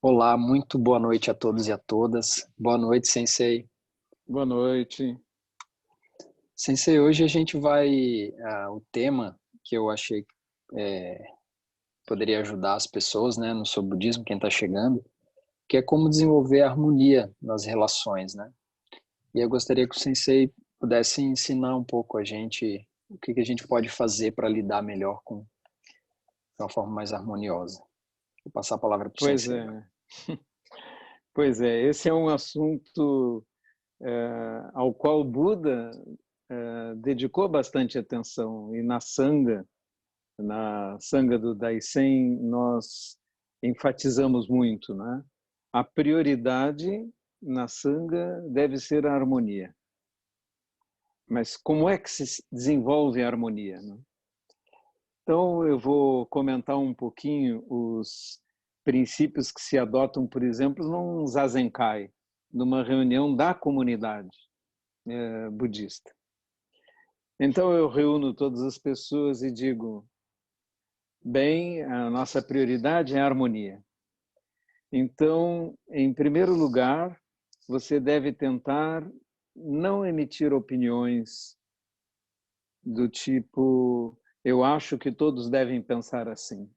Olá, muito boa noite a todos e a todas. Boa noite, Sensei. Boa noite. Sensei, hoje a gente vai. O tema que eu achei é, poderia ajudar as pessoas, né, no seu budismo, quem está chegando, que é como desenvolver a harmonia nas relações, né? E eu gostaria que o Sensei pudesse ensinar um pouco a gente o que que a gente pode fazer para lidar melhor com de uma forma mais harmoniosa. Vou passar a palavra para o Pois Sensei. é, pois é. Esse é um assunto ao qual o Buda dedicou bastante atenção. E na Sangha do Daisen, nós enfatizamos muito, né? A prioridade na Sangha deve ser a harmonia. Mas como é que se desenvolve a harmonia, né? Então, eu vou comentar um pouquinho os princípios que se adotam, por exemplo, num Zazenkai, numa reunião da comunidade budista. Então, eu reúno todas as pessoas e digo, bem, a nossa prioridade é a harmonia. Então, em primeiro lugar, você deve tentar não emitir opiniões do tipo, eu acho que todos devem pensar assim.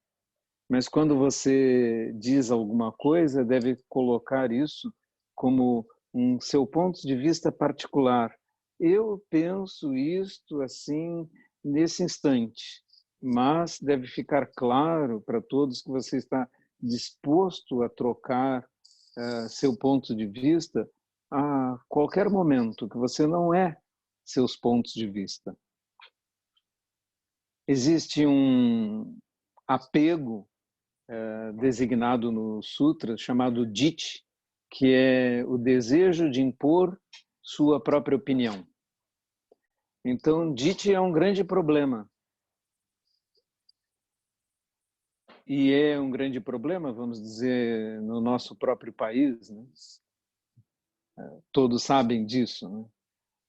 Mas quando você diz alguma coisa, deve colocar isso como um seu ponto de vista particular. Eu penso isto assim nesse instante, mas deve ficar claro para todos que você está disposto a trocar seu ponto de vista a qualquer momento, que você não é seus pontos de vista. Existe um apego designado no Sutra, chamado Ditthi, que é o desejo de impor sua própria opinião. Então, Ditthi é um grande problema. E é um grande problema, vamos dizer, no nosso próprio país, né? Todos sabem disso, né?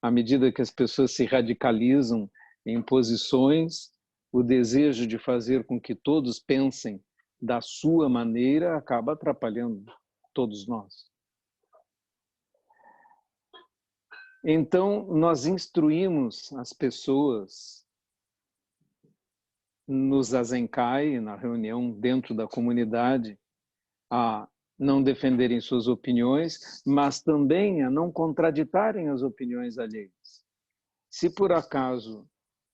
À medida que as pessoas se radicalizam em posições, o desejo de fazer com que todos pensem da sua maneira acaba atrapalhando todos nós. Então, nós instruímos as pessoas no Zazenkai, na reunião dentro da comunidade, a não defenderem suas opiniões, mas também a não contraditarem as opiniões alheias. Se por acaso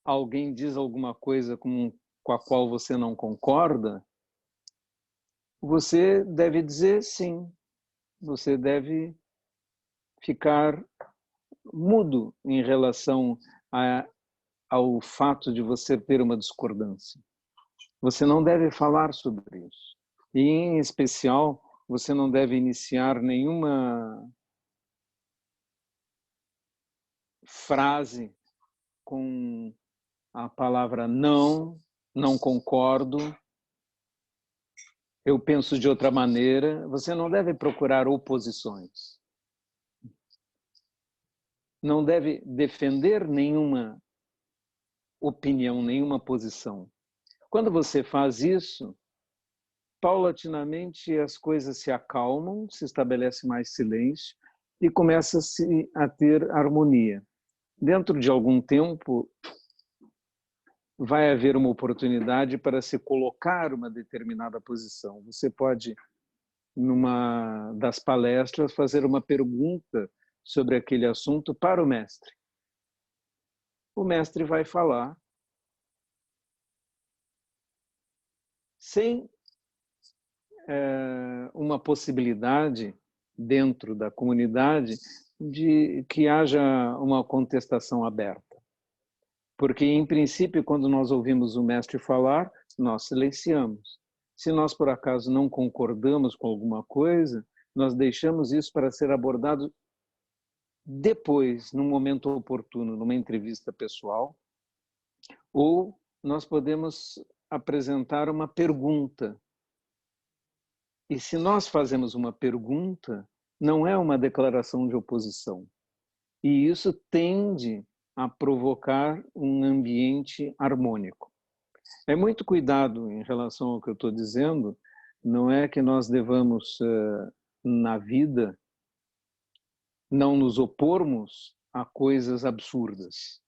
alguém diz alguma coisa com a qual você não concorda, você deve dizer sim, você deve ficar mudo em relação ao fato de você ter uma discordância. Você não deve falar sobre isso. E, em especial, você não deve iniciar nenhuma frase com a palavra não, não concordo, eu penso de outra maneira. Você não deve procurar oposições. Não deve defender nenhuma opinião, nenhuma posição. Quando você faz isso, paulatinamente as coisas se acalmam, se estabelece mais silêncio e começa-se a ter harmonia. Dentro de algum tempo, vai haver uma oportunidade para se colocar uma determinada posição. Você pode, numa das palestras, fazer uma pergunta sobre aquele assunto para o mestre. O mestre vai falar sem uma possibilidade dentro da comunidade de que haja uma contestação aberta. Porque, em princípio, quando nós ouvimos o mestre falar, nós silenciamos. Se nós, por acaso, não concordamos com alguma coisa, nós deixamos isso para ser abordado depois, num momento oportuno, numa entrevista pessoal, ou nós podemos apresentar uma pergunta. E se nós fazemos uma pergunta, não é uma declaração de oposição. E isso tende a provocar um ambiente harmônico. É muito cuidado em relação ao que eu estou dizendo, não é que nós devamos, na vida, não nos opormos a coisas absurdas.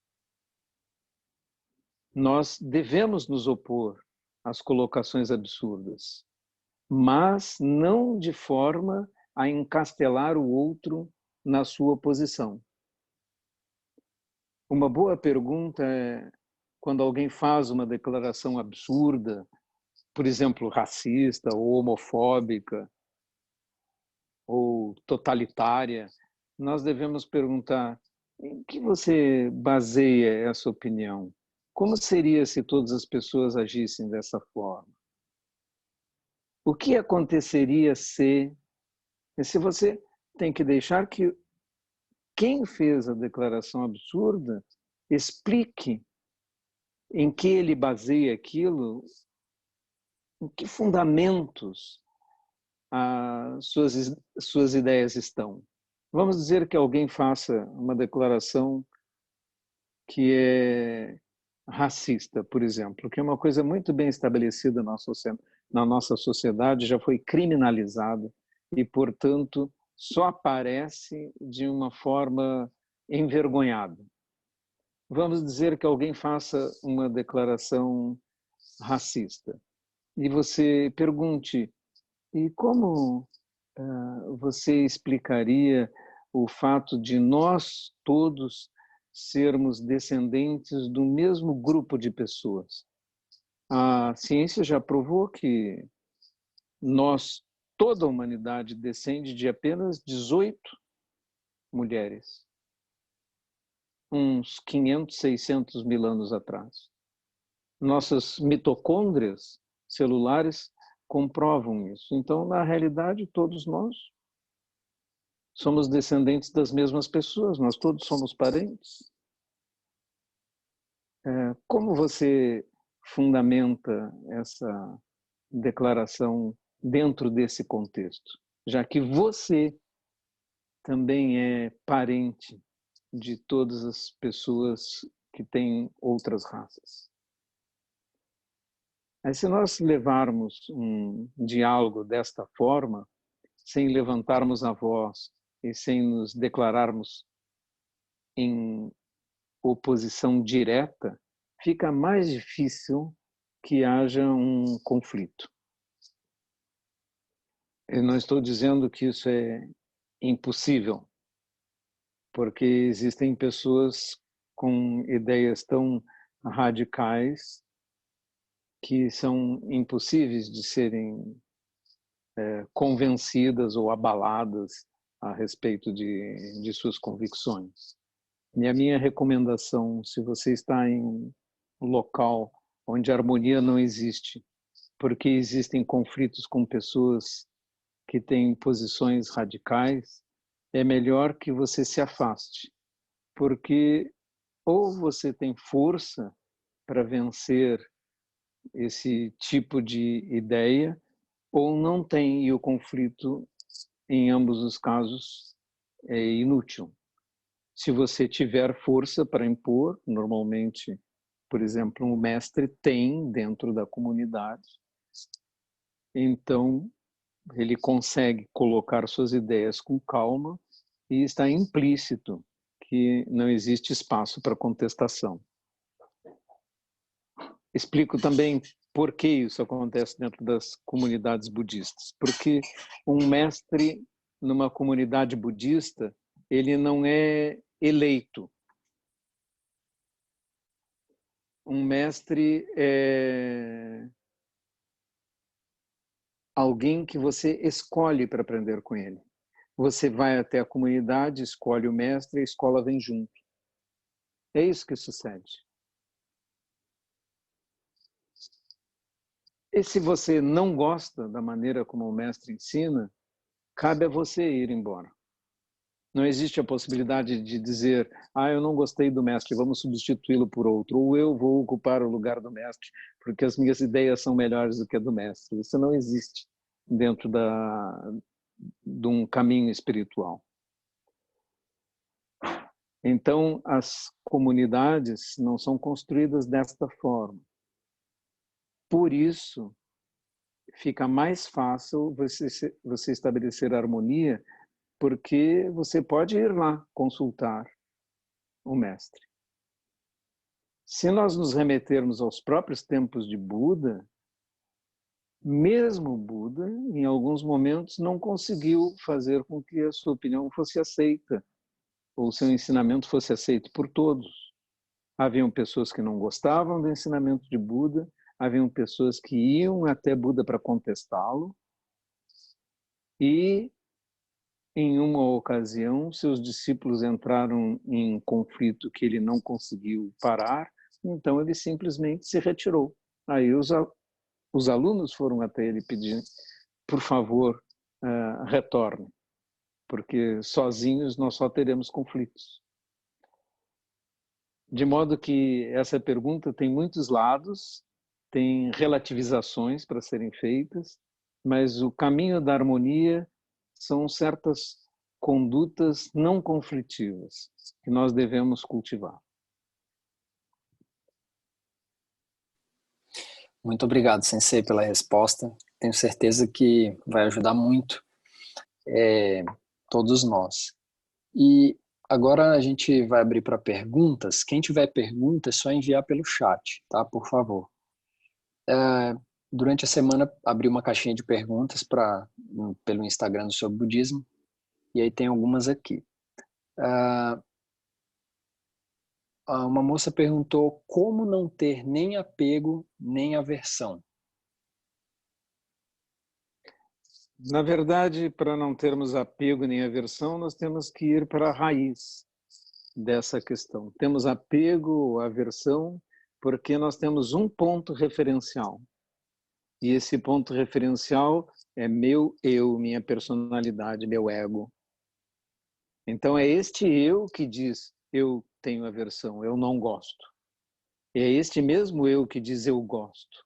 Nós devemos nos opor às colocações absurdas, mas não de forma a encastelar o outro na sua posição. Uma boa pergunta é quando alguém faz uma declaração absurda, por exemplo, racista ou homofóbica ou totalitária, nós devemos perguntar: em que você baseia essa opinião? Como seria se todas as pessoas agissem dessa forma? O que aconteceria se você tem que deixar que quem fez a declaração absurda explique em que ele baseia aquilo, em que fundamentos as suas ideias estão. Vamos dizer que alguém faça uma declaração que é racista, por exemplo, que é uma coisa muito bem estabelecida na nossa sociedade, já foi criminalizada e, portanto, só aparece de uma forma envergonhada. Vamos dizer que alguém faça uma declaração racista e você pergunte: e como você explicaria o fato de nós todos sermos descendentes do mesmo grupo de pessoas? A ciência já provou que toda a humanidade descende de apenas 18 mulheres, uns 500, 600 mil anos atrás. Nossas mitocôndrias celulares comprovam isso. Então, na realidade, todos nós somos descendentes das mesmas pessoas, nós todos somos parentes. Como você fundamenta essa declaração dentro desse contexto? Já que você também é parente de todas as pessoas que têm outras raças. Aí, se nós levarmos um diálogo desta forma, sem levantarmos a voz e sem nos declararmos em oposição direta, fica mais difícil que haja um conflito. Eu não estou dizendo que isso é impossível, porque existem pessoas com ideias tão radicais que são impossíveis de serem convencidas ou abaladas a respeito de suas convicções. E a minha recomendação, se você está em um local onde a harmonia não existe, porque existem conflitos com pessoas que têm posições radicais, é melhor que você se afaste, porque ou você tem força para vencer esse tipo de ideia, ou não tem, e o conflito, em ambos os casos, é inútil. Se você tiver força para impor, normalmente, por exemplo, um mestre tem dentro da comunidade, então ele consegue colocar suas ideias com calma e está implícito que não existe espaço para contestação. Explico também por que isso acontece dentro das comunidades budistas. Porque um mestre numa comunidade budista, ele não é eleito. Um mestre é alguém que você escolhe para aprender com ele. Você vai até a comunidade, escolhe o mestre, a escola vem junto. É isso que sucede. E se você não gosta da maneira como o mestre ensina, cabe a você ir embora. Não existe a possibilidade de dizer: eu não gostei do mestre, vamos substituí-lo por outro, ou eu vou ocupar o lugar do mestre, porque as minhas ideias são melhores do que a do mestre. Isso não existe dentro de um caminho espiritual. Então, as comunidades não são construídas desta forma. Por isso, fica mais fácil você estabelecer harmonia, porque você pode ir lá consultar o mestre. Se nós nos remetermos aos próprios tempos de Buda, mesmo Buda, em alguns momentos, não conseguiu fazer com que a sua opinião fosse aceita, ou seu ensinamento fosse aceito por todos. Haviam pessoas que não gostavam do ensinamento de Buda, haviam pessoas que iam até Buda para contestá-lo, e em uma ocasião seus discípulos entraram em conflito que ele não conseguiu parar, então ele simplesmente se retirou. Aí os alunos foram até ele pedir, por favor, retorne, porque sozinhos nós só teremos conflitos. De modo que essa pergunta tem muitos lados, tem relativizações para serem feitas, mas o caminho da harmonia são certas condutas não conflitivas que nós devemos cultivar. Muito obrigado, Sensei, pela resposta. Tenho certeza que vai ajudar muito todos nós. E agora a gente vai abrir para perguntas. Quem tiver pergunta é só enviar pelo chat, tá? Por favor. Durante a semana abri uma caixinha de perguntas pelo Instagram do Sobre Budismo, e aí tem algumas aqui. Uma moça perguntou como não ter nem apego nem aversão. Na verdade, para não termos apego nem aversão, nós temos que ir para a raiz dessa questão. Temos apego ou aversão porque nós temos um ponto referencial. E esse ponto referencial é meu eu, minha personalidade, meu ego. Então é este eu que diz, eu tenho aversão, eu não gosto. E é este mesmo eu que diz, eu gosto.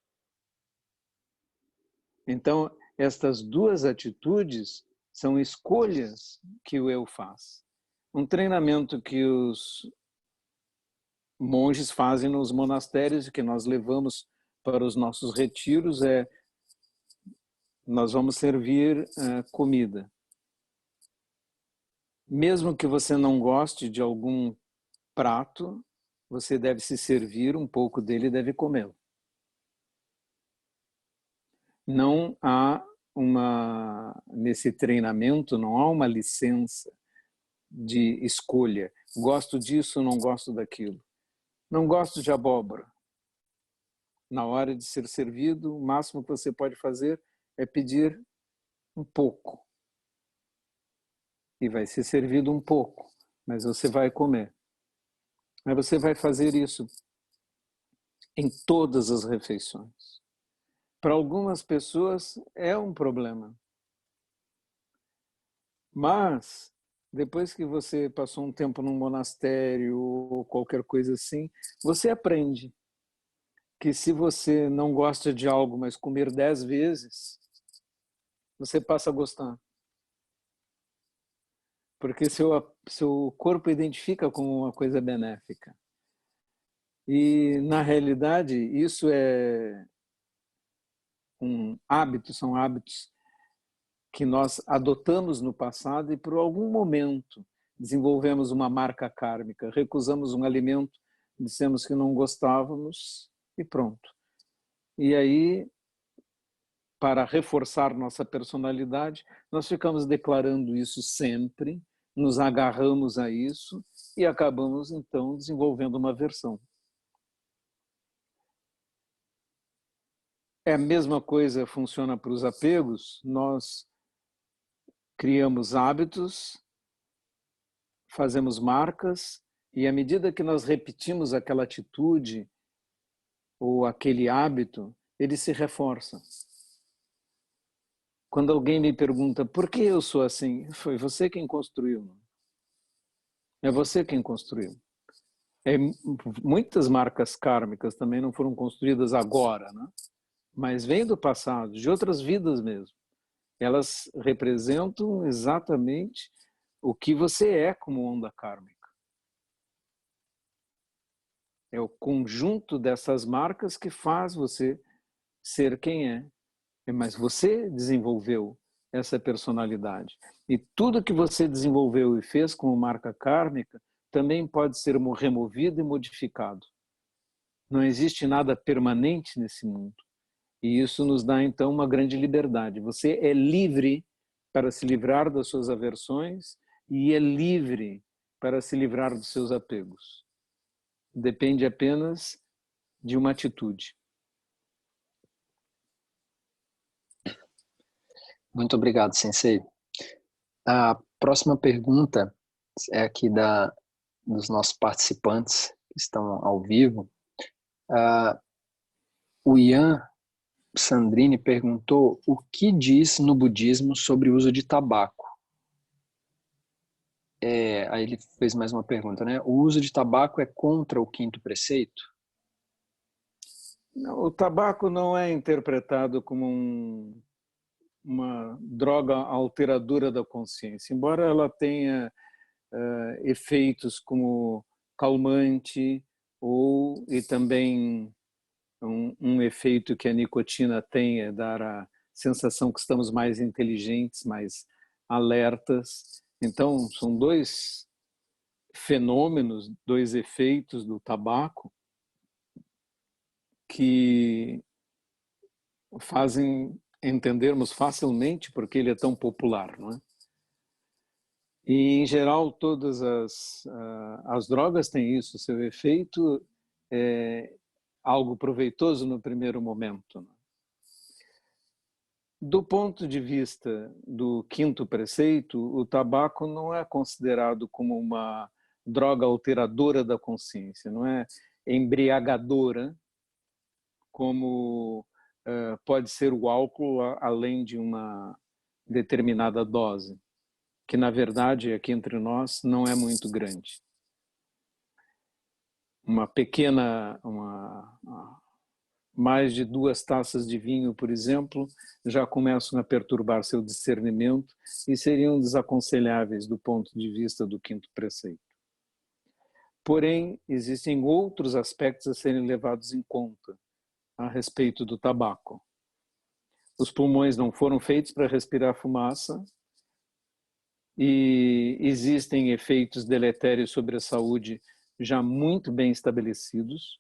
Então, estas duas atitudes são escolhas que o eu faz. Um treinamento que os monges fazem nos monastérios e que nós levamos para os nossos retiros nós vamos servir comida. Mesmo que você não goste de algum prato, você deve se servir um pouco dele e deve comê-lo. Não há nesse treinamento, não há uma licença de escolha. Gosto disso, não gosto daquilo. Não gosto de abóbora. Na hora de ser servido, o máximo que você pode fazer é pedir um pouco. E vai ser servido um pouco, mas você vai comer. Mas você vai fazer isso em todas as refeições. Para algumas pessoas é um problema. Mas, depois que você passou um tempo num monastério ou qualquer coisa assim, você aprende que se você não gosta de algo, mas comer 10 vezes, você passa a gostar. Porque seu corpo identifica como uma coisa benéfica. E, na realidade, isso é um hábito, são hábitos que nós adotamos no passado e, por algum momento, desenvolvemos uma marca kármica, recusamos um alimento, dissemos que não gostávamos e pronto. E aí, para reforçar nossa personalidade, nós ficamos declarando isso sempre, nos agarramos a isso e acabamos, então, desenvolvendo uma aversão. A mesma coisa funciona para os apegos. Nós criamos hábitos, fazemos marcas, e à medida que nós repetimos aquela atitude ou aquele hábito, ele se reforça. Quando alguém me pergunta por que eu sou assim, foi você quem construiu. É você quem construiu. Muitas marcas kármicas também não foram construídas agora, né? Mas vêm do passado, de outras vidas mesmo. Elas representam exatamente o que você é como onda kármica. É o conjunto dessas marcas que faz você ser quem é. mas você desenvolveu essa personalidade. E tudo que você desenvolveu e fez como marca kármica também pode ser removido e modificado. Não existe nada permanente nesse mundo. E isso nos dá, então, uma grande liberdade. Você é livre para se livrar das suas aversões e é livre para se livrar dos seus apegos. Depende apenas de uma atitude. Muito obrigado, Sensei. A próxima pergunta é aqui dos nossos participantes que estão ao vivo. O Ian Sandrini perguntou o que diz no budismo sobre o uso de tabaco. Aí ele fez mais uma pergunta, né? O uso de tabaco é contra o quinto preceito? Não, o tabaco não é interpretado como uma droga alteradora da consciência, embora ela tenha efeitos como calmante e também um efeito que a nicotina tem é dar a sensação que estamos mais inteligentes, mais alertas. Então, são dois fenômenos, dois efeitos do tabaco que fazem entendermos facilmente porque ele é tão popular, não é? E, em geral, todas as drogas têm isso. Seu efeito é algo proveitoso no primeiro momento. Do ponto de vista do quinto preceito, o tabaco não é considerado como uma droga alteradora da consciência, não é embriagadora, como pode ser o álcool, além de uma determinada dose, que na verdade aqui entre nós não é muito grande. Uma pequena, mais de 2 taças de vinho, por exemplo, já começam a perturbar seu discernimento e seriam desaconselháveis do ponto de vista do quinto preceito. Porém, existem outros aspectos a serem levados em conta a respeito do tabaco. Os pulmões não foram feitos para respirar fumaça e existem efeitos deletérios sobre a saúde já muito bem estabelecidos.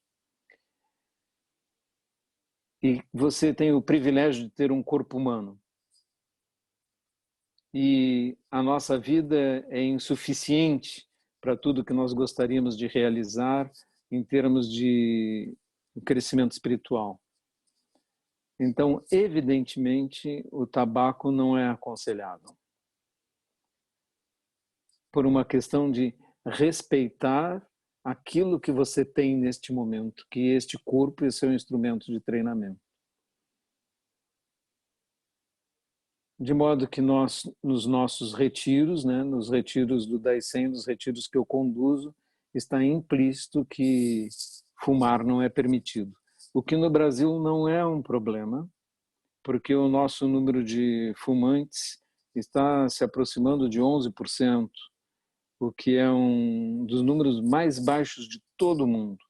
E você tem o privilégio de ter um corpo humano. E a nossa vida é insuficiente para tudo que nós gostaríamos de realizar em termos de crescimento espiritual. Então, evidentemente, o tabaco não é aconselhável. Por uma questão de respeitar aquilo que você tem neste momento, que este corpo é seu instrumento de treinamento. De modo que nós, nos nossos retiros, né, nos retiros do Daisen, nos retiros que eu conduzo, está implícito que fumar não é permitido. O que no Brasil não é um problema, porque o nosso número de fumantes está se aproximando de 11%, o que é um dos números mais baixos de todo o mundo.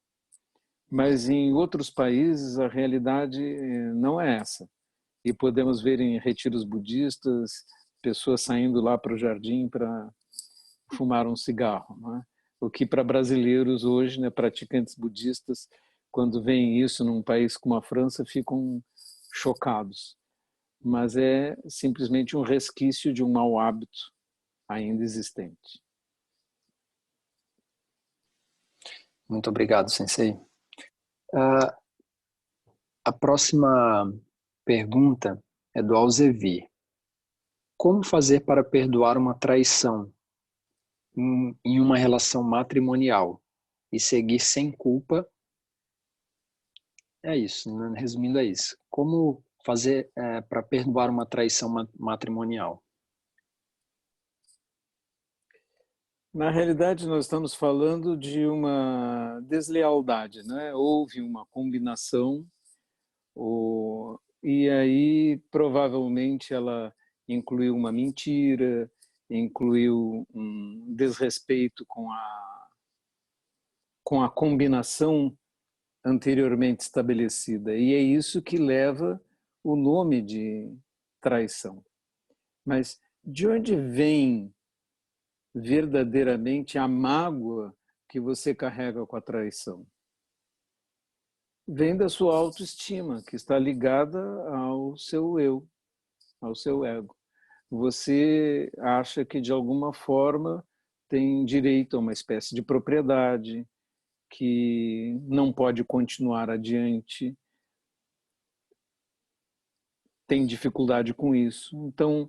Mas em outros países a realidade não é essa. E podemos ver em retiros budistas pessoas saindo lá para o jardim para fumar um cigarro, não é? O que para brasileiros hoje, né, praticantes budistas, quando veem isso num país como a França, ficam chocados. Mas é simplesmente um resquício de um mau hábito ainda existente. Muito obrigado, Sensei. A próxima pergunta é do Alzevi. Como fazer para perdoar uma traição em uma relação matrimonial e seguir sem culpa? É isso, né? Resumindo é isso. Como fazer para perdoar uma traição matrimonial? Na realidade, nós estamos falando de uma deslealdade, né? Houve uma combinação, e aí provavelmente ela incluiu uma mentira, incluiu um desrespeito com a combinação anteriormente estabelecida. E é isso que leva o nome de traição. Mas de onde vem verdadeiramente a mágoa que você carrega com a traição? Vem da sua autoestima, que está ligada ao seu eu, ao seu ego. Você acha que de alguma forma tem direito a uma espécie de propriedade, que não pode continuar adiante, tem dificuldade com isso. Então,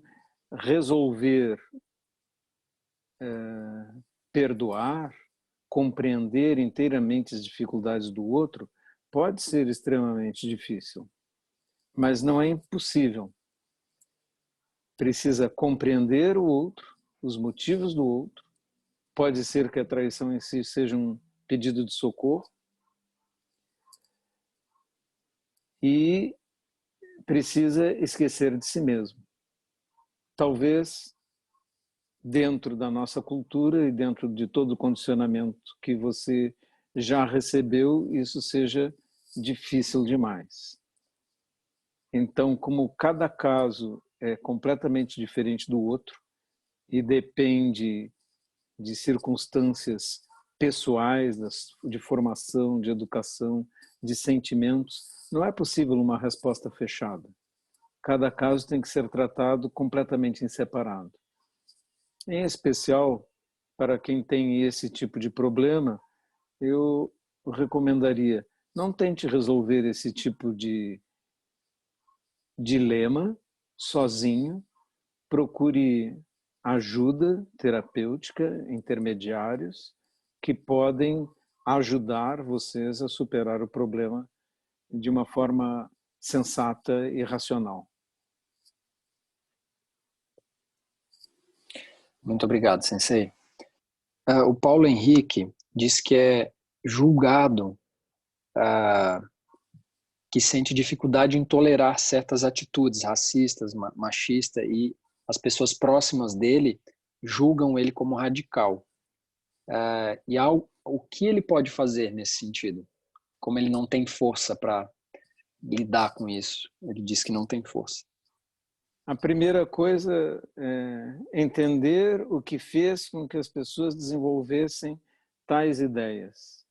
resolver, perdoar, compreender inteiramente as dificuldades do outro pode ser extremamente difícil, mas não é impossível. Precisa compreender o outro, os motivos do outro. Pode ser que a traição em si seja um pedido de socorro e precisa esquecer de si mesmo. Talvez dentro da nossa cultura e dentro de todo o condicionamento que você já recebeu, isso seja difícil demais. Então, como cada caso é completamente diferente do outro e depende de circunstâncias pessoais, de formação, de educação, de sentimentos, não é possível uma resposta fechada. Cada caso tem que ser tratado completamente em separado. Em especial, para quem tem esse tipo de problema, eu recomendaria, não tente resolver esse tipo de dilema sozinho, procure ajuda terapêutica, intermediários, que podem ajudar vocês a superar o problema de uma forma sensata e racional. Muito obrigado, Sensei. O Paulo Henrique diz que é julgado, que sente dificuldade em tolerar certas atitudes racistas, machistas, e as pessoas próximas dele julgam ele como radical. E o que ele pode fazer nesse sentido? Como ele não tem força para lidar com isso? Ele diz que não tem força. A primeira coisa é entender o que fez com que as pessoas desenvolvessem tais ideias.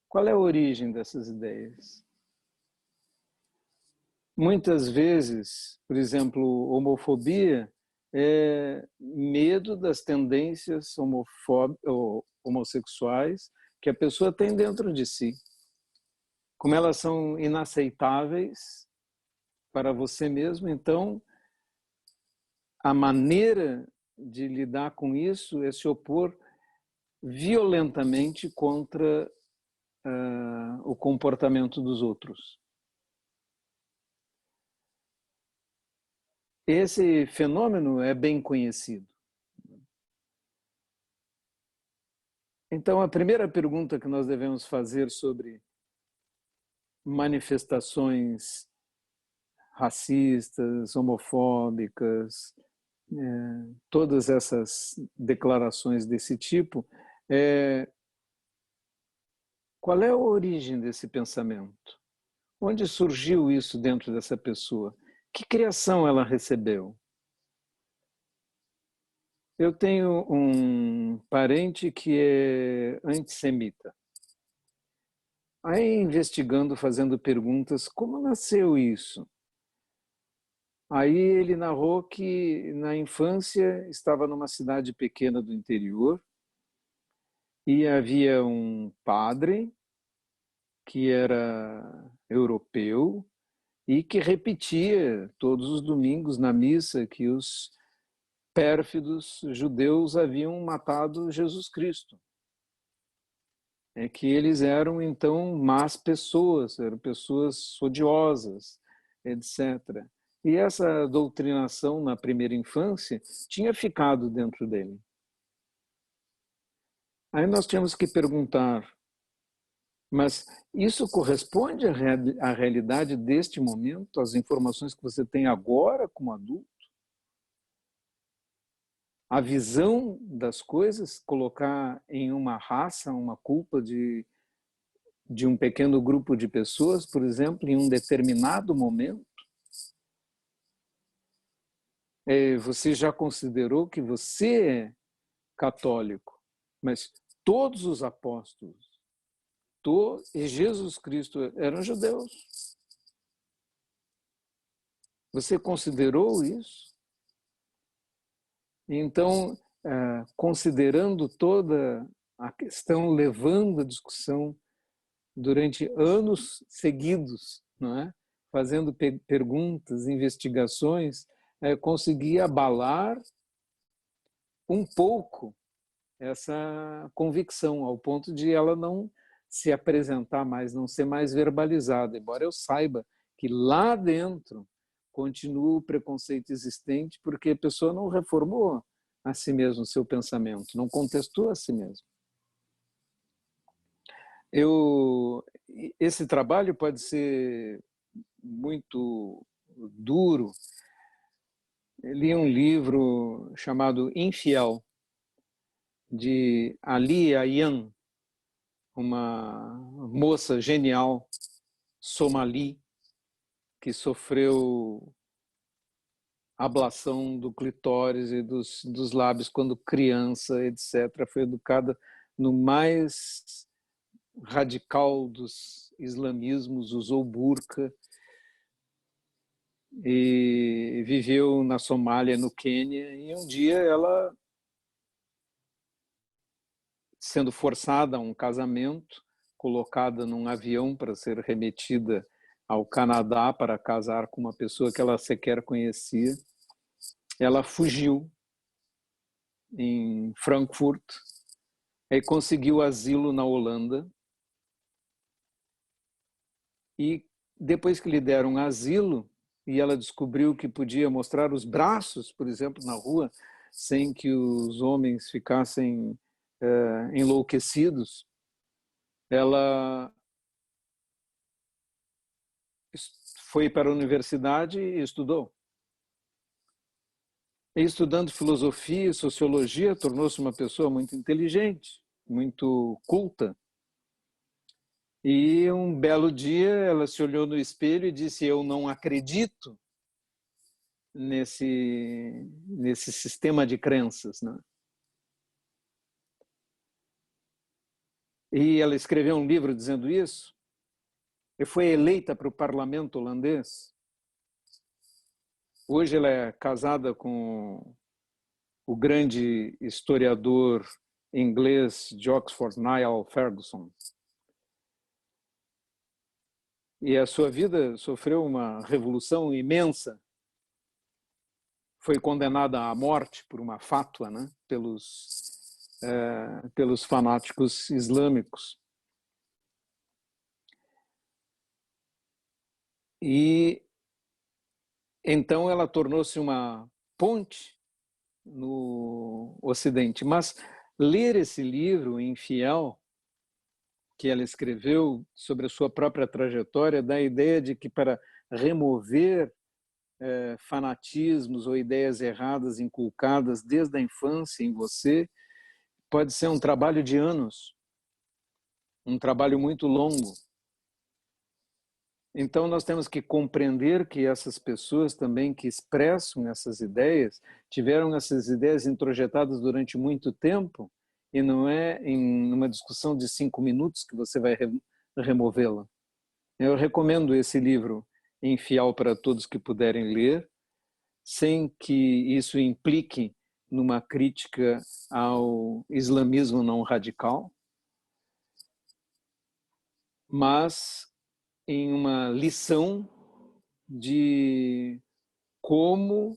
Qual é a origem dessas ideias? Muitas vezes, por exemplo, homofobia é medo das tendências homossexuais que a pessoa tem dentro de si. Como elas são inaceitáveis para você mesmo, então a maneira de lidar com isso é se opor violentamente contra o comportamento dos outros. Esse fenômeno é bem conhecido. Então, a primeira pergunta que nós devemos fazer sobre manifestações racistas, homofóbicas, todas essas declarações desse tipo, qual é a origem desse pensamento? Onde surgiu isso dentro dessa pessoa? Que criação ela recebeu? Eu tenho um parente que é antissemita. Aí, investigando, fazendo perguntas, como nasceu isso? Aí ele narrou que na infância estava numa cidade pequena do interior e havia um padre que era europeu e que repetia todos os domingos na missa que os pérfidos judeus haviam matado Jesus Cristo. É que eles eram, então, más pessoas, eram pessoas odiosas, etc. E essa doutrinação na primeira infância tinha ficado dentro dele. Aí nós tínhamos que perguntar, mas isso corresponde à realidade deste momento, às informações que você tem agora como adulto? A visão das coisas, colocar em uma raça uma culpa de um pequeno grupo de pessoas, por exemplo, em um determinado momento, Você já considerou que você é católico, mas todos os apóstolos e Jesus Cristo eram judeus. Você considerou isso? Então, considerando toda a questão, levando a discussão durante anos seguidos, não é? Fazendo perguntas, investigações, consegui abalar um pouco essa convicção, ao ponto de ela não se apresentar mais, não ser mais verbalizada, embora eu saiba que lá dentro continua o preconceito existente, porque a pessoa não reformou a si mesmo o seu pensamento, não contestou a si mesmo. Esse trabalho pode ser muito duro. Eu li um livro chamado Infiel, de Ali Ayyan, uma moça genial somali que sofreu ablação do clitóris e dos lábios quando criança, etc. Foi educada no mais radical dos islamismos, usou burca e viveu na Somália, no Quênia, e um dia ela, sendo forçada a um casamento, colocada num avião para ser remetida ao Canadá para casar com uma pessoa que ela sequer conhecia, ela fugiu em Frankfurt e conseguiu asilo na Holanda. E depois que lhe deram asilo e ela descobriu que podia mostrar os braços, por exemplo, na rua, sem que os homens ficassem enlouquecidos, ela foi para a universidade e estudou. E estudando filosofia e sociologia, tornou-se uma pessoa muito inteligente, muito culta. E um belo dia ela se olhou no espelho e disse: eu não acredito nesse sistema de crenças, né? E ela escreveu um livro dizendo isso, e foi eleita para o parlamento holandês. Hoje ela é casada com o grande historiador inglês de Oxford, Niall Ferguson. E a sua vida sofreu uma revolução imensa. Foi condenada à morte por uma fátua, né, pelos fanáticos islâmicos. E então ela tornou-se uma ponte no Ocidente. Mas ler esse livro, Infiel, que ela escreveu sobre a sua própria trajetória, dá a ideia de que para remover fanatismos ou ideias erradas inculcadas desde a infância em você, pode ser um trabalho de anos, um trabalho muito longo. Então nós temos que compreender que essas pessoas também que expressam essas ideias, tiveram essas ideias introjetadas durante muito tempo, e não é em uma discussão de 5 minutos que você vai removê-la. Eu recomendo esse livro, Infiel, para todos que puderem ler, sem que isso implique numa crítica ao islamismo não radical, mas em uma lição de como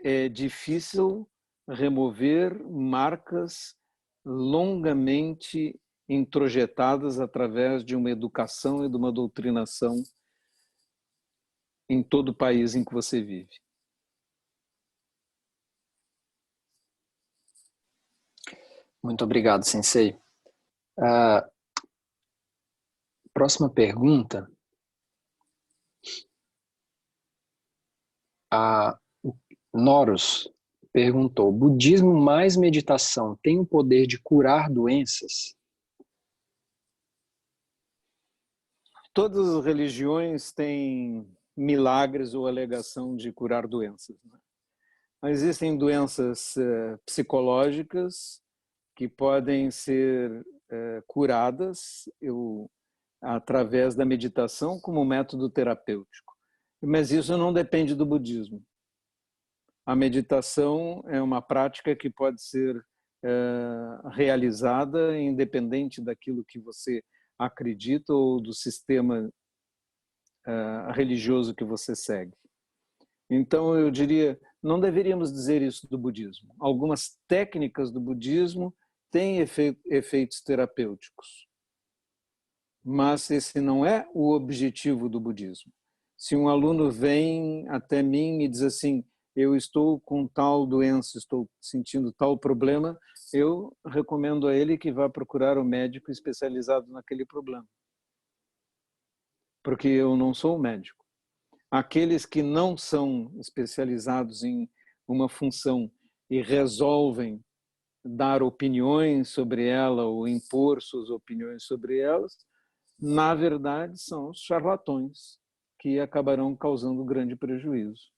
é difícil remover marcas longamente introjetadas através de uma educação e de uma doutrinação em todo o país em que você vive. Muito obrigado, Sensei. Próxima pergunta. A Noros perguntou: budismo mais meditação tem o poder de curar doenças? Todas as religiões têm milagres ou alegação de curar doenças. Mas existem doenças psicológicas que podem ser curadas através da meditação como método terapêutico. Mas isso não depende do budismo. A meditação é uma prática que pode ser realizada independente daquilo que você acredita ou do sistema religioso que você segue. Então, eu diria, não deveríamos dizer isso do budismo. Algumas técnicas do budismo têm efeitos terapêuticos, mas esse não é o objetivo do budismo. Se um aluno vem até mim e diz assim, eu estou com tal doença, estou sentindo tal problema, eu recomendo a ele que vá procurar um médico especializado naquele problema. Porque eu não sou um médico. Aqueles que não são especializados em uma função e resolvem dar opiniões sobre ela ou impor suas opiniões sobre elas, na verdade são os charlatões que acabarão causando grande prejuízo.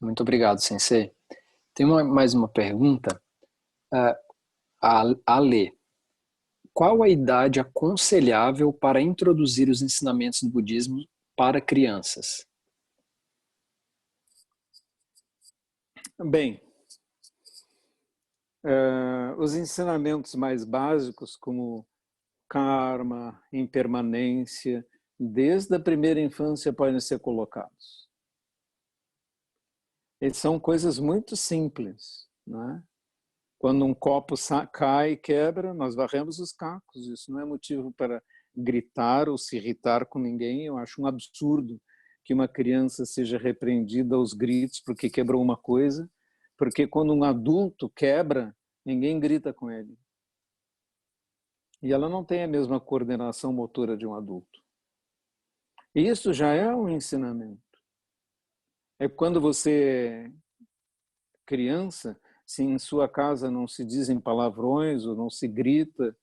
Muito obrigado, Sensei. Tem mais uma pergunta. A Lê. Qual a idade aconselhável para introduzir os ensinamentos do budismo para crianças? Bem, os ensinamentos mais básicos, como karma, impermanência, desde a primeira infância podem ser colocados. Eles são coisas muito simples, né? Quando um copo cai e quebra, nós varremos os cacos. Isso não é motivo para gritar ou se irritar com ninguém. Eu acho um absurdo que uma criança seja repreendida aos gritos porque quebrou uma coisa, porque quando um adulto quebra, ninguém grita com ele. E ela não tem a mesma coordenação motora de um adulto. Isso já é um ensinamento. É quando você é criança, se em sua casa não se dizem palavrões ou não se grita,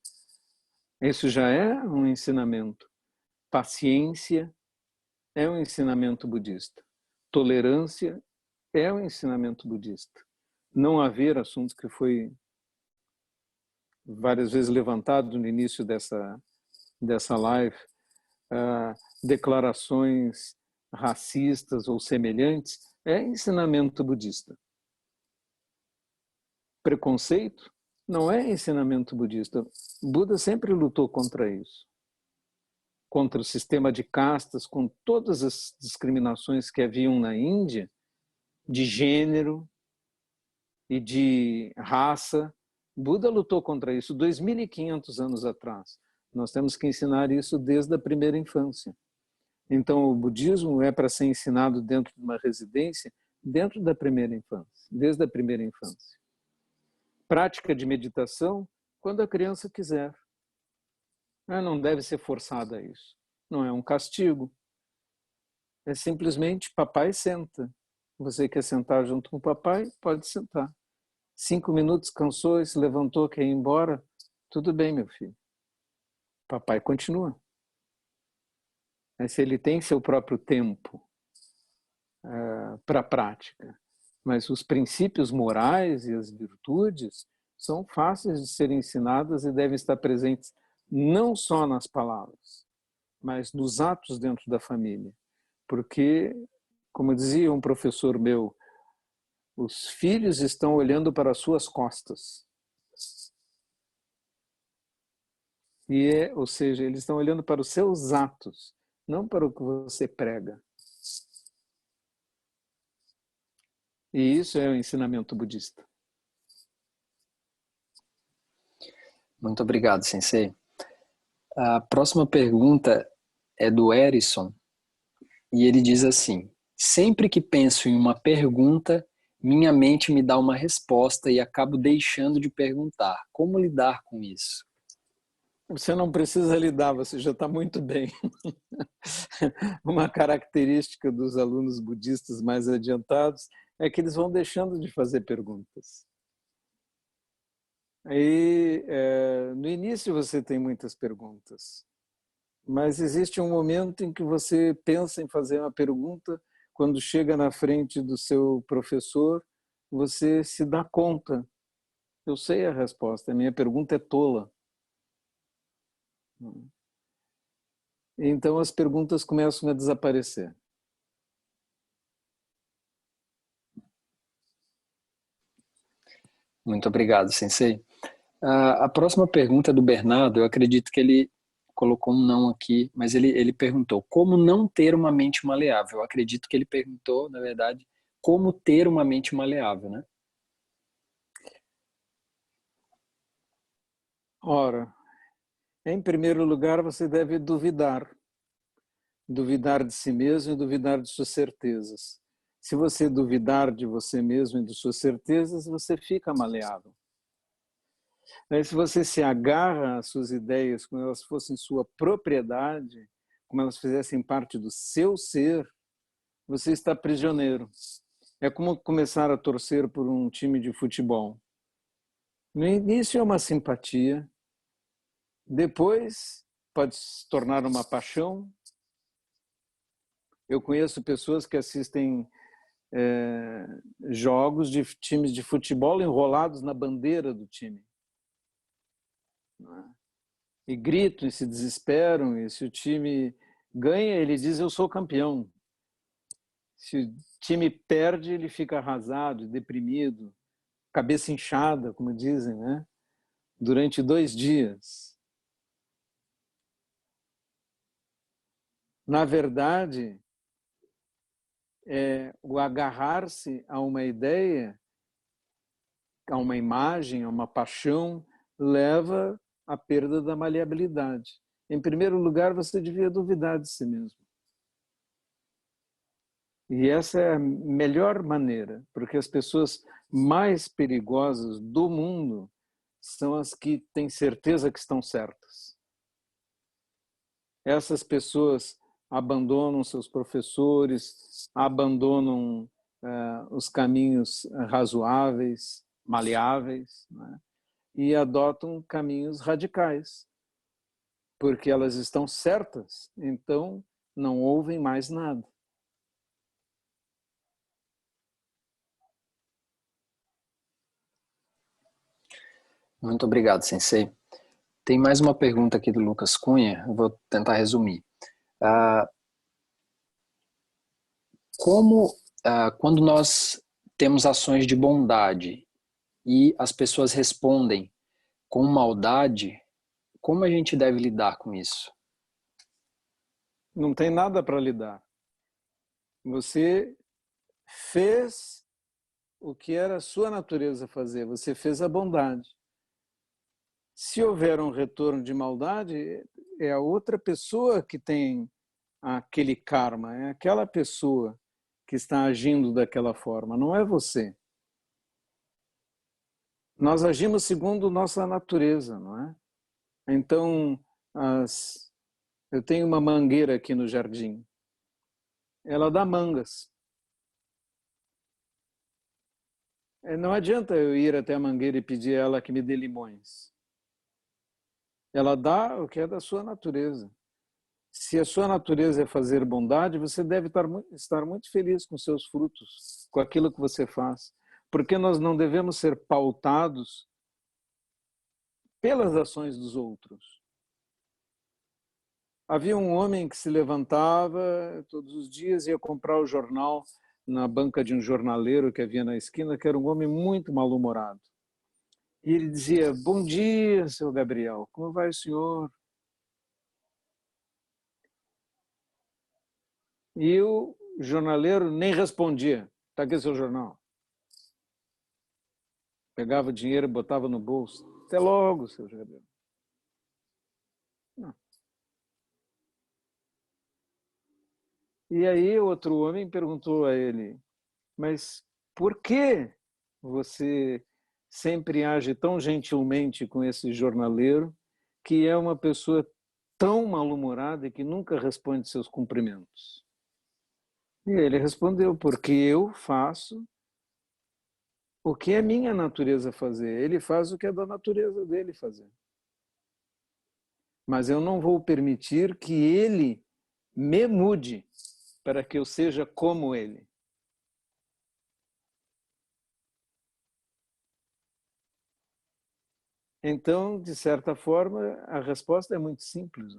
isso já é um ensinamento. Paciência é um ensinamento budista. Tolerância é um ensinamento budista. Não haver assunto que foi várias vezes levantado no início dessa live, declarações racistas ou semelhantes, é ensinamento budista. Preconceito não é ensinamento budista. Buda sempre lutou contra isso. Contra o sistema de castas, com todas as discriminações que haviam na Índia, de gênero e de raça. Buda lutou contra isso 2.500 anos atrás. Nós temos que ensinar isso desde a primeira infância. Então, o budismo é para ser ensinado dentro de uma residência, dentro da primeira infância, desde a primeira infância. Prática de meditação, quando a criança quiser. Não deve ser forçada a isso. Não é um castigo. É simplesmente, papai senta. Você quer sentar junto com o papai? Pode sentar. 5 minutos, cansou, se levantou, quer ir embora? Tudo bem, meu filho. Papai continua. Mas se ele tem seu próprio tempo para a prática, mas os princípios morais e as virtudes são fáceis de serem ensinadas e devem estar presentes não só nas palavras, mas nos atos dentro da família. Porque, como dizia um professor meu, os filhos estão olhando para as suas costas. Ou seja, eles estão olhando para os seus atos, não para o que você prega. E isso é o ensinamento budista. Muito obrigado, Sensei. A próxima pergunta é do Erison, e ele diz assim: sempre que penso em uma pergunta, minha mente me dá uma resposta e acabo deixando de perguntar. Como lidar com isso? Você não precisa lidar, você já está muito bem. Uma característica dos alunos budistas mais adiantados é que eles vão deixando de fazer perguntas. Aí, no início você tem muitas perguntas, mas existe um momento em que você pensa em fazer uma pergunta, quando chega na frente do seu professor, você se dá conta. Eu sei a resposta, a minha pergunta é tola. Então as perguntas começam a desaparecer. Muito obrigado, Sensei. A próxima pergunta é do Bernardo. Eu acredito que ele colocou um não aqui, mas ele perguntou como não ter uma mente maleável. Eu acredito que ele perguntou, na verdade, como ter uma mente maleável, né? Ora, em primeiro lugar, você deve duvidar. Duvidar de si mesmo e duvidar de suas certezas. Se você duvidar de você mesmo e de suas certezas, você fica maleável. Aí, se você se agarra às suas ideias como elas fossem sua propriedade, como elas fizessem parte do seu ser, você está prisioneiro. É como começar a torcer por um time de futebol. No início é uma simpatia, depois pode se tornar uma paixão. Eu conheço pessoas que assistem jogos de times de futebol enrolados na bandeira do time. E gritam e se desesperam, e se o time ganha, ele diz: eu sou campeão. Se o time perde, ele fica arrasado, deprimido, cabeça inchada, como dizem, né? Durante 2 dias. Na verdade, o agarrar-se a uma ideia, a uma imagem, a uma paixão, leva à perda da maleabilidade. Em primeiro lugar, você devia duvidar de si mesmo. E essa é a melhor maneira, porque as pessoas mais perigosas do mundo são as que têm certeza que estão certas. Essas pessoas abandonam seus professores, abandonam os caminhos razoáveis, maleáveis, né? E adotam caminhos radicais, porque elas estão certas, então não ouvem mais nada. Muito obrigado, Sensei. Tem mais uma pergunta aqui do Lucas Cunha, eu vou tentar resumir. Quando nós temos ações de bondade e as pessoas respondem com maldade, como a gente deve lidar com isso? Não tem nada para lidar. Você fez o que era a sua natureza fazer, você fez a bondade. Se houver um retorno de maldade, é a outra pessoa que tem aquele karma, é aquela pessoa que está agindo daquela forma, não é você. Nós agimos segundo nossa natureza, não é? Então, eu tenho uma mangueira aqui no jardim. Ela dá mangas. Não adianta eu ir até a mangueira e pedir a ela que me dê limões. Ela dá o que é da sua natureza. Se a sua natureza é fazer bondade, você deve estar muito feliz com seus frutos, com aquilo que você faz. Porque nós não devemos ser pautados pelas ações dos outros. Havia um homem que se levantava todos os dias e ia comprar o jornal na banca de um jornaleiro que havia na esquina, que era um homem muito mal-humorado. E ele dizia: bom dia, seu Gabriel, como vai o senhor? E o jornaleiro nem respondia. Está aqui seu jornal. Pegava o dinheiro e botava no bolso. Até logo, seu Gabriel. Não. E aí outro homem perguntou a ele: mas por que você sempre age tão gentilmente com esse jornaleiro, que é uma pessoa tão mal-humorada e que nunca responde seus cumprimentos? E ele respondeu: porque eu faço o que é minha natureza fazer. Ele faz o que é da natureza dele fazer. Mas eu não vou permitir que ele me mude para que eu seja como ele. Então, de certa forma, a resposta é muito simples.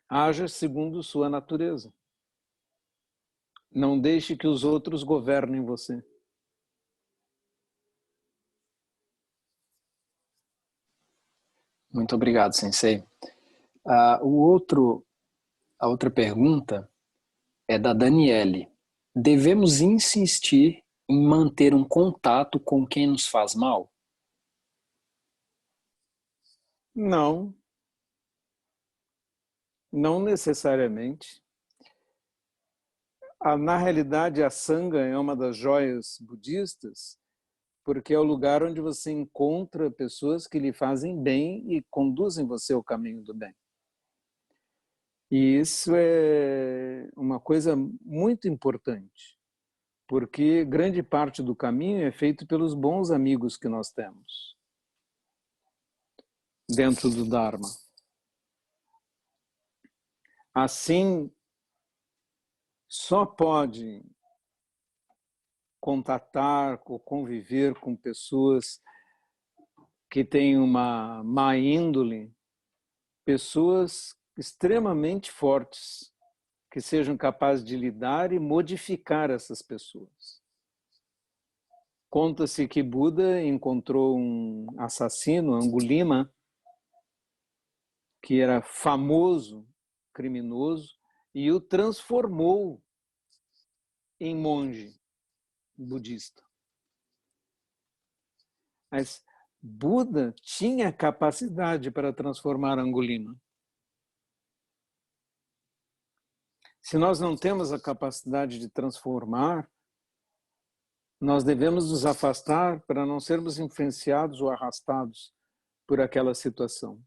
Haja segundo sua natureza. Não deixe que os outros governem você. Muito obrigado, Sensei. A outra pergunta é da Daniele. Devemos insistir em manter um contato com quem nos faz mal? Não, não necessariamente. Na realidade, a Sangha é uma das joias budistas, porque é o lugar onde você encontra pessoas que lhe fazem bem e conduzem você ao caminho do bem. E isso é uma coisa muito importante, porque grande parte do caminho é feito pelos bons amigos que nós temos dentro do Dharma. Assim, só pode contatar ou conviver com pessoas que têm uma má índole, pessoas extremamente fortes, que sejam capazes de lidar e modificar essas pessoas. Conta-se que Buda encontrou um assassino, Angulima, que era famoso, criminoso, e o transformou em monge budista. Mas Buda tinha capacidade para transformar Angulima. Se nós não temos a capacidade de transformar, nós devemos nos afastar para não sermos influenciados ou arrastados por aquela situação.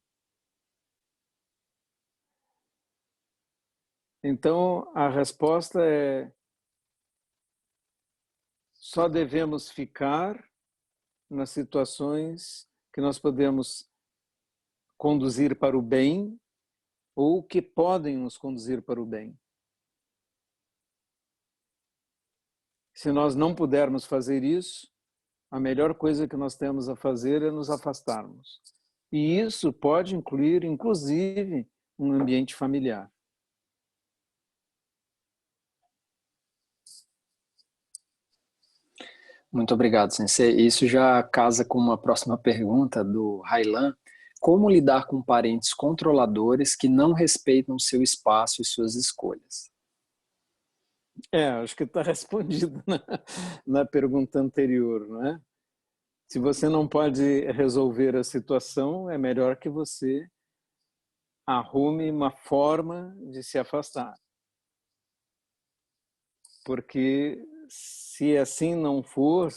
Então, a resposta é: só devemos ficar nas situações que nós podemos conduzir para o bem ou que podem nos conduzir para o bem. Se nós não pudermos fazer isso, a melhor coisa que nós temos a fazer é nos afastarmos. E isso pode incluir, inclusive, um ambiente familiar. Muito obrigado, Sensei. Isso já casa com uma próxima pergunta do Railan. Como lidar com parentes controladores que não respeitam seu espaço e suas escolhas? Acho que está respondido na pergunta anterior, não é? Se você não pode resolver a situação, é melhor que você arrume uma forma de se afastar. Porque se assim não for,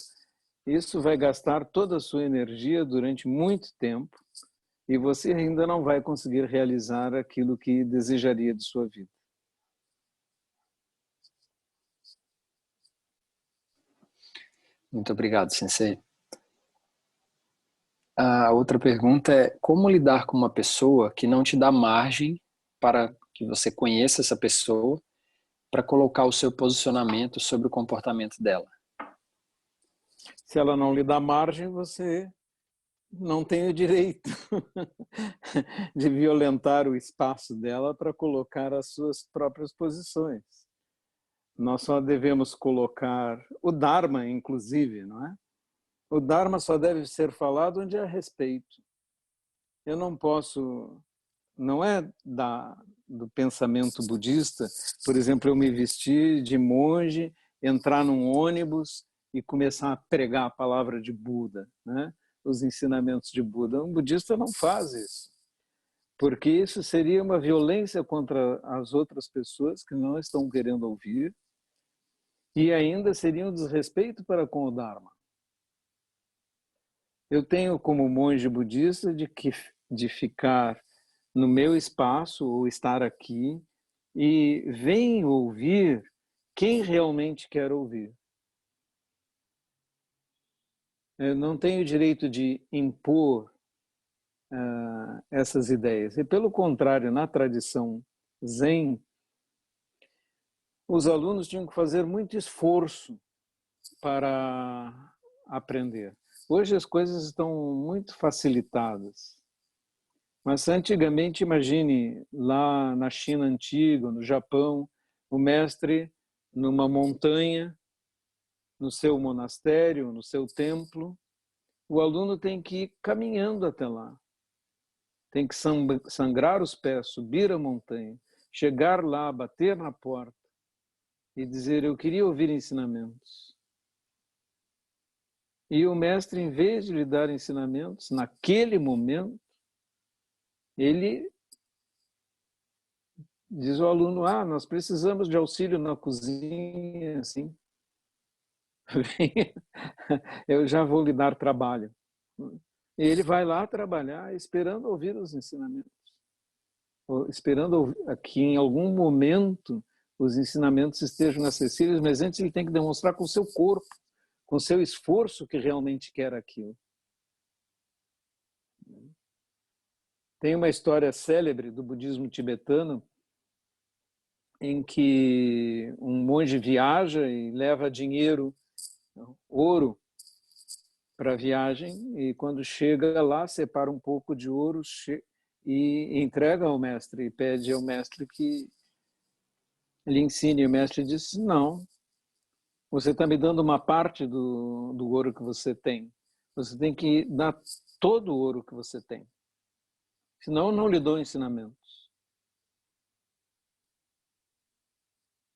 isso vai gastar toda a sua energia durante muito tempo e você ainda não vai conseguir realizar aquilo que desejaria de sua vida. Muito obrigado, Sensei. A outra pergunta é: como lidar com uma pessoa que não te dá margem para que você conheça essa pessoa para colocar o seu posicionamento sobre o comportamento dela? Se ela não lhe dá margem, você não tem o direito de violentar o espaço dela para colocar as suas próprias posições. Nós só devemos colocar o Dharma, inclusive, não é? O Dharma só deve ser falado onde há respeito. Eu não posso, não é do pensamento budista, por exemplo, eu me vestir de monge, entrar num ônibus e começar a pregar a palavra de Buda, né? Os ensinamentos de Buda. Um budista não faz isso, porque isso seria uma violência contra as outras pessoas que não estão querendo ouvir e ainda seria um desrespeito para com o Dharma. Eu tenho como monge budista de ficar no meu espaço ou estar aqui e vem ouvir quem realmente quer ouvir. Eu não tenho o direito de impor essas ideias. E, pelo contrário, na tradição Zen, os alunos tinham que fazer muito esforço para aprender. Hoje as coisas estão muito facilitadas. Mas antigamente, imagine, lá na China antiga, no Japão, o mestre numa montanha, no seu monastério, no seu templo, o aluno tem que ir caminhando até lá. Tem que sangrar os pés, subir a montanha, chegar lá, bater na porta e dizer: eu queria ouvir ensinamentos. E o mestre, em vez de lhe dar ensinamentos, naquele momento, ele diz ao aluno: nós precisamos de auxílio na cozinha, assim. Eu já vou lhe dar trabalho. E ele vai lá trabalhar esperando ouvir os ensinamentos. Esperando que em algum momento os ensinamentos estejam acessíveis, mas antes ele tem que demonstrar com o seu corpo, com o seu esforço que realmente quer aquilo. Tem uma história célebre do budismo tibetano em que um monge viaja e leva dinheiro, ouro, para a viagem, e quando chega lá, separa um pouco de ouro e entrega ao mestre, e pede ao mestre que lhe ensine. E o mestre diz: não, você está me dando uma parte do ouro que você tem. Você tem que dar todo o ouro que você tem. Senão eu não lhe dou ensinamentos.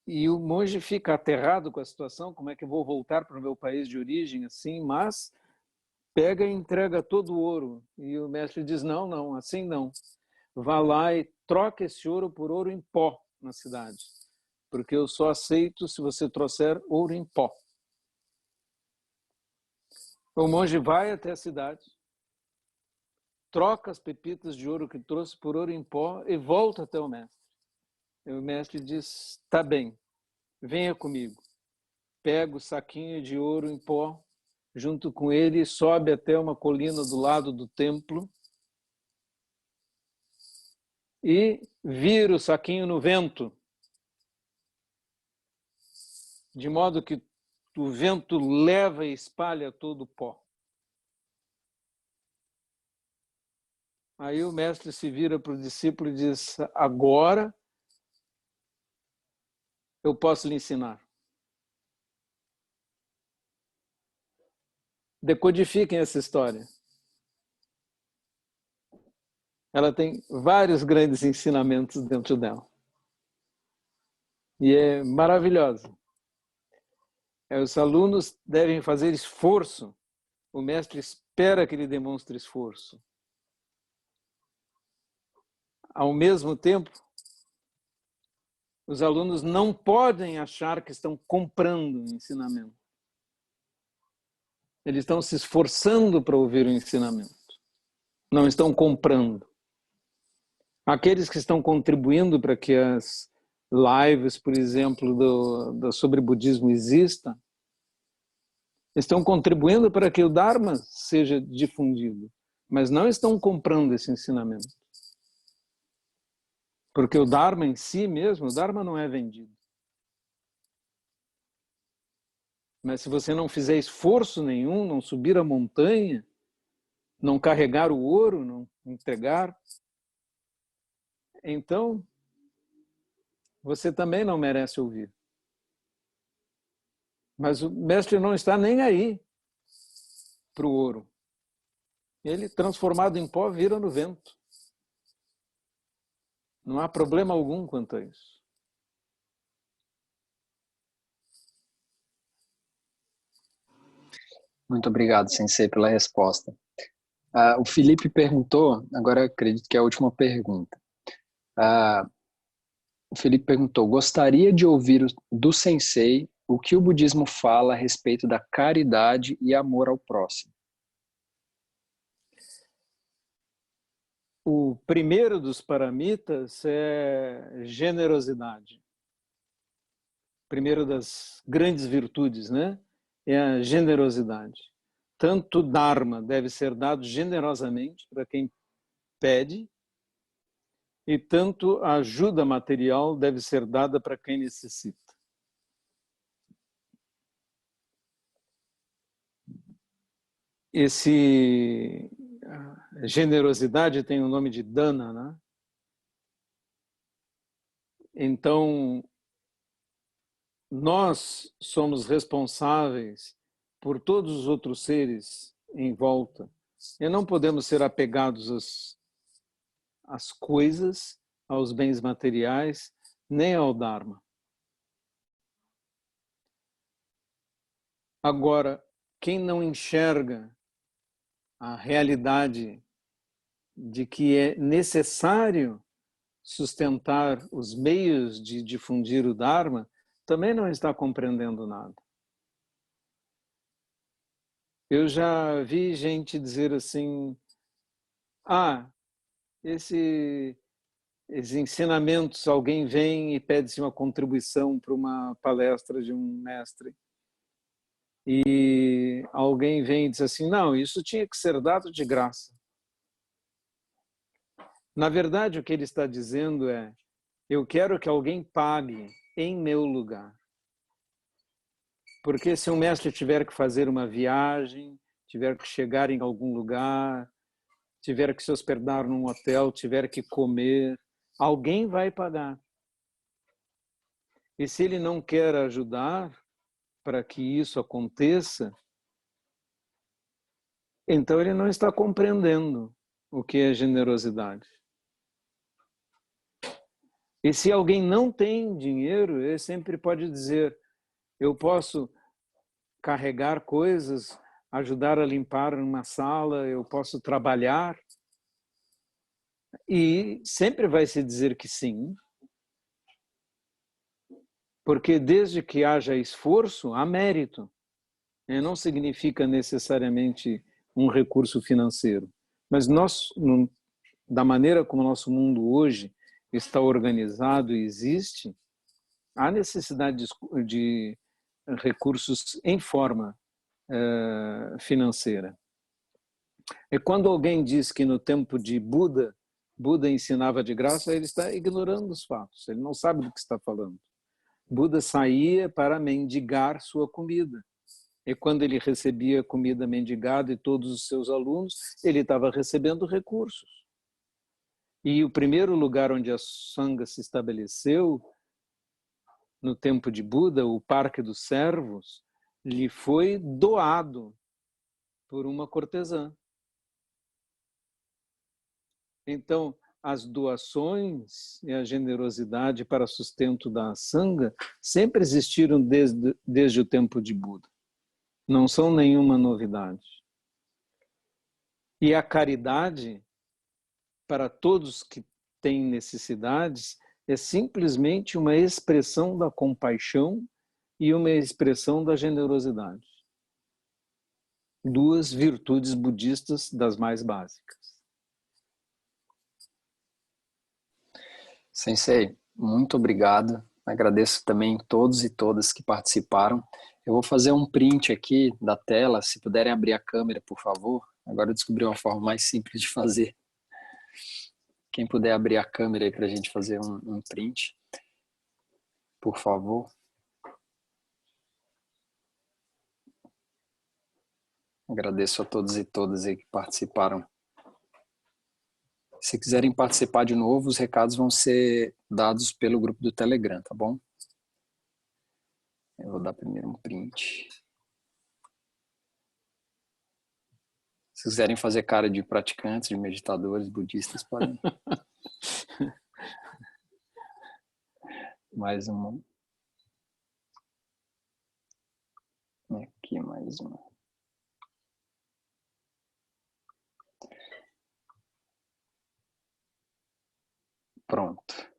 E o monge fica aterrado com a situação: como é que eu vou voltar para o meu país de origem assim? Mas pega e entrega todo o ouro. E o mestre diz: não, não, assim não. Vá lá e troque esse ouro por ouro em pó na cidade. Porque eu só aceito se você trouxer ouro em pó. O monge vai até a cidade, troca as pepitas de ouro que trouxe por ouro em pó e volta até o mestre. E o mestre diz: tá bem, venha comigo. Pega o saquinho de ouro em pó, junto com ele, sobe até uma colina do lado do templo e vira o saquinho no vento, de modo que o vento leva e espalha todo o pó. Aí o mestre se vira para o discípulo e diz: agora eu posso lhe ensinar. Decodifiquem essa história. Ela tem vários grandes ensinamentos dentro dela. E é maravilhosa. Os alunos devem fazer esforço. O mestre espera que ele demonstre esforço. Ao mesmo tempo, os alunos não podem achar que estão comprando o ensinamento. Eles estão se esforçando para ouvir o ensinamento. Não estão comprando. Aqueles que estão contribuindo para que as lives, por exemplo, sobre budismo existam, estão contribuindo para que o Dharma seja difundido, mas não estão comprando esse ensinamento. Porque o Dharma em si mesmo, o Dharma não é vendido. Mas se você não fizer esforço nenhum, não subir a montanha, não carregar o ouro, não entregar, então você também não merece ouvir. Mas o mestre não está nem aí para o ouro. Ele, transformado em pó, vira no vento. Não há problema algum quanto a isso. Muito obrigado, Sensei, pela resposta. O Felipe perguntou, agora acredito que é a última pergunta. O Felipe perguntou: gostaria de ouvir do Sensei o que o budismo fala a respeito da caridade e amor ao próximo. O primeiro dos paramitas é generosidade. Primeiro das grandes virtudes, né? É a generosidade. tanto Dharma deve ser dado generosamente para quem pede, e tanto a ajuda material deve ser dada para quem necessita. Esse generosidade tem o nome de dana, né? Então, nós somos responsáveis por todos os outros seres em volta. E não podemos ser apegados às coisas, aos bens materiais, nem ao Dharma. Agora, quem não enxerga a realidade de que é necessário sustentar os meios de difundir o Dharma, também não está compreendendo nada. Eu já vi gente dizer assim, esses ensinamentos, alguém vem e pede-se uma contribuição para uma palestra de um mestre. E alguém vem e diz assim, não, isso tinha que ser dado de graça. Na verdade, o que ele está dizendo é, eu quero que alguém pague em meu lugar. Porque se um mestre tiver que fazer uma viagem, tiver que chegar em algum lugar, tiver que se hospedar num hotel, tiver que comer, alguém vai pagar. E se ele não quer ajudar para que isso aconteça, então ele não está compreendendo o que é generosidade. E se alguém não tem dinheiro, ele sempre pode dizer, eu posso carregar coisas, ajudar a limpar uma sala, eu posso trabalhar. E sempre vai se dizer que sim, porque desde que haja esforço, há mérito. Não significa necessariamente um recurso financeiro. Mas nós, da maneira como o nosso mundo hoje está organizado e existe, há necessidade de recursos em forma financeira. E quando alguém diz que no tempo de Buda ensinava de graça, ele está ignorando os fatos, ele não sabe do que está falando. Buda saía para mendigar sua comida. E quando ele recebia comida mendigada e todos os seus alunos, ele estava recebendo recursos. E o primeiro lugar onde a Sangha se estabeleceu, no tempo de Buda, o Parque dos Servos, lhe foi doado por uma cortesã. Então, as doações e a generosidade para sustento da Sangha sempre existiram desde o tempo de Buda. Não são nenhuma novidade. E a caridade, para todos que têm necessidades, é simplesmente uma expressão da compaixão e uma expressão da generosidade. Duas virtudes budistas das mais básicas. Sensei, muito obrigado. Agradeço também todos e todas que participaram. Eu vou fazer um print aqui da tela, se puderem abrir a câmera, por favor. Agora eu descobri uma forma mais simples de fazer. Quem puder abrir a câmera aí para a gente fazer um print, por favor. Agradeço a todos e todas aí que participaram. Se quiserem participar de novo, os recados vão ser dados pelo grupo do Telegram, tá bom? Eu vou dar primeiro um print. Se quiserem fazer cara de praticantes, de meditadores, budistas, podem. Mais uma. Aqui mais uma. Pronto.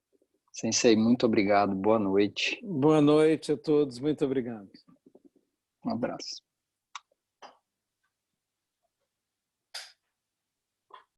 Sensei, muito obrigado. Boa noite. Boa noite a todos. Muito obrigado. Um abraço.